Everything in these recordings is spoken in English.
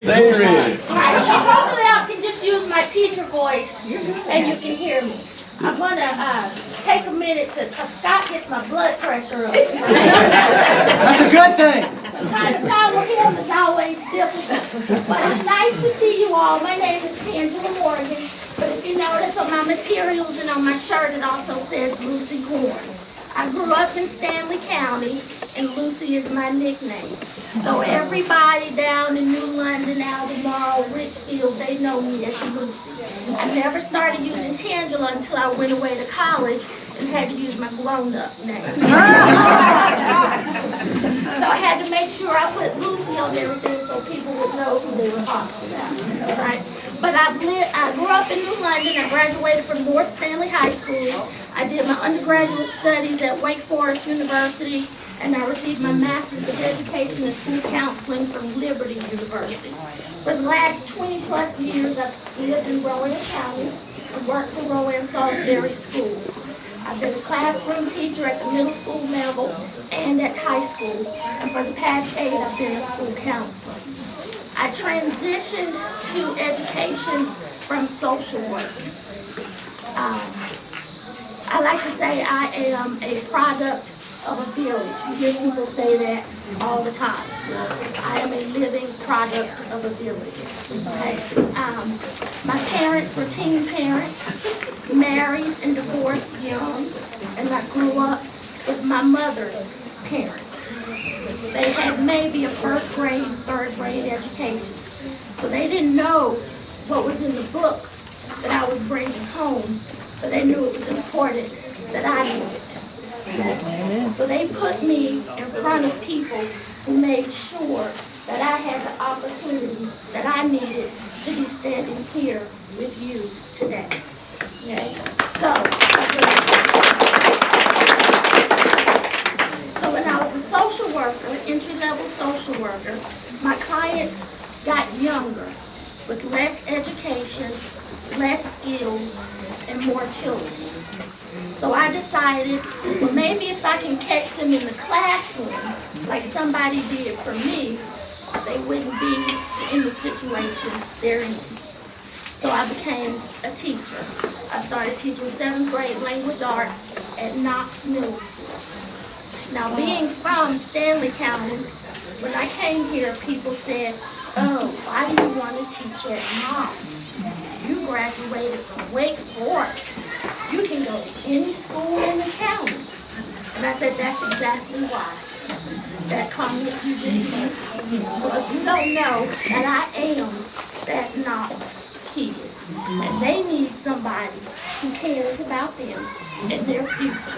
They ready. Alright, so hopefully I can just use my teacher voice and you can hear me. I'm going to take a minute because Scott gets my blood pressure up. That's a good thing. Trying to follow him is always difficult. But it's nice to see you all. My name is Tangela Morgan. But if you notice on my materials and on my shirt, it also says Lucy Horne. I grew up in Stanley County, and Lucy is my nickname. So everybody down in New London, Albemarle, Richfield, they know me as Lucy. I never started using Tangela until I went away to college and had to use my grown-up name. So I had to make sure I put Lucy on everything so people would know who they were talking about. All right? But I grew up in New London. I graduated from North Stanley High School. I did my undergraduate studies at Wake Forest University, and I received my Master's of Education in School Counseling from Liberty University. For the last 20 plus years, I've lived in Rowan County and worked for Rowan Salisbury Schools. I've been a classroom teacher at the middle school level and at high school, and for the past 8, I've been a school counselor. I transitioned to education from social work. I like to say I am a product of a village. You hear people say that all the time. I am a living product of a village. Okay? My parents were teen parents, married and divorced young, and I grew up with my mother's parents. They had maybe a first grade, third grade education. So they didn't know what was in the books that I was bringing home, but they knew it was important that I knew it. So they put me in front of people who made sure that I had the opportunity that I needed to be standing here with you today. Okay? So when I was a social worker, entry-level social worker, my clients got younger with less education, less skills, and more children. So I decided, well, maybe if I can catch them in the classroom, like somebody did for me, they wouldn't be in the situation they're in. So I became a teacher. I started teaching 7th grade language arts at Knox Middle School. Now, being from Stanley County, when I came here, people said, oh, why do you want to teach at Knox? You graduated from Wake Forest. You can go to any school in the county. And I said, that's exactly why. That comment you just made. Well, you don't know that I am that Knox kid. And they need somebody who cares about them and their future.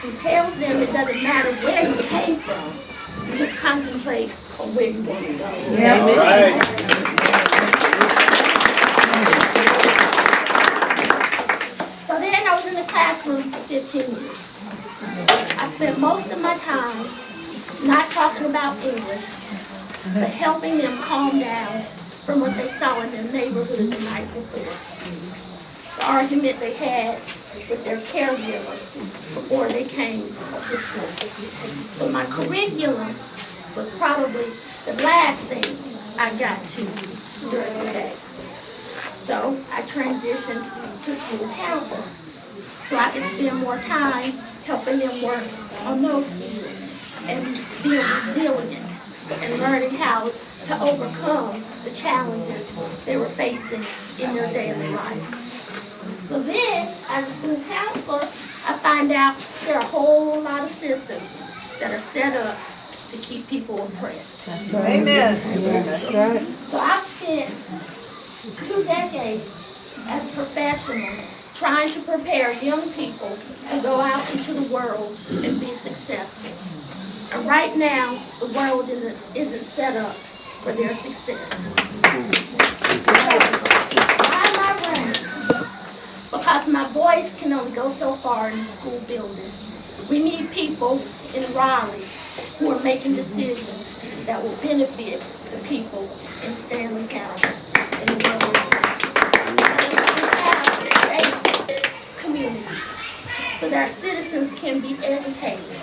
Who tells them it doesn't matter where you came from. You just concentrate on where you want to go. Yeah. Right. So then I was in the classroom for 15 years. I spent most of my time not talking about English, but helping them calm down from what they saw in their neighborhood the night before. The argument they had with their caregiver before they came to school. So my curriculum was probably the last thing I got to during the day. So I transitioned to school counseling so I could spend more time helping them work on those skills and being resilient and learning how to overcome the challenges they were facing in their daily lives. So then, as a school counselor, I find out there are a whole lot of systems that are set up to keep people oppressed. That's right. Amen. That's right. So I spent 2 decades as a professional trying to prepare young people to go out into the world and be successful. And right now, the world isn't set up for their success. Why am I running? Because my voice can only go so far in the school building. We need people in Raleigh who are making decisions that will benefit the people in Stanley County. And we have safe communities so that our citizens can be educated,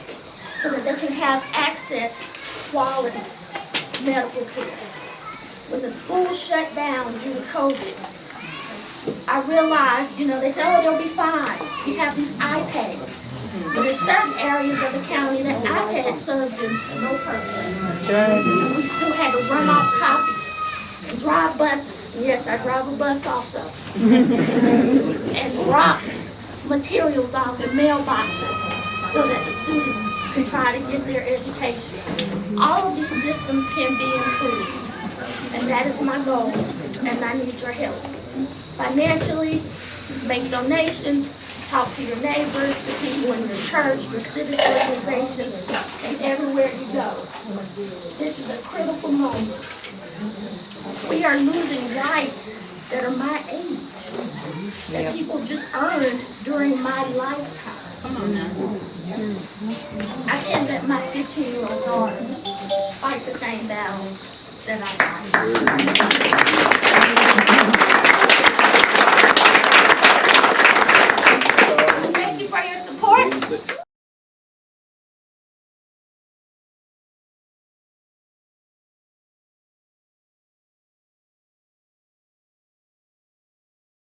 so that they can have access to quality medical care. When when the school shut down due to COVID, I realized, they say, oh, they'll be fine. We have these iPads. But in certain areas of the county, that iPad served them no purpose. We still had to run off copies and drive buses. Yes, I drive a bus also. And drop materials off in mailboxes so that the students can try to get their education. All of these systems can be improved. And that is my goal, and I need your help. Financially, make donations, talk to your neighbors, the people in your church, your civic organization, and everywhere you go. This is a critical moment. We are losing rights that are my age, that people just earned during my lifetime. I can't let my 15-year-old daughter fight the same battles that I fight.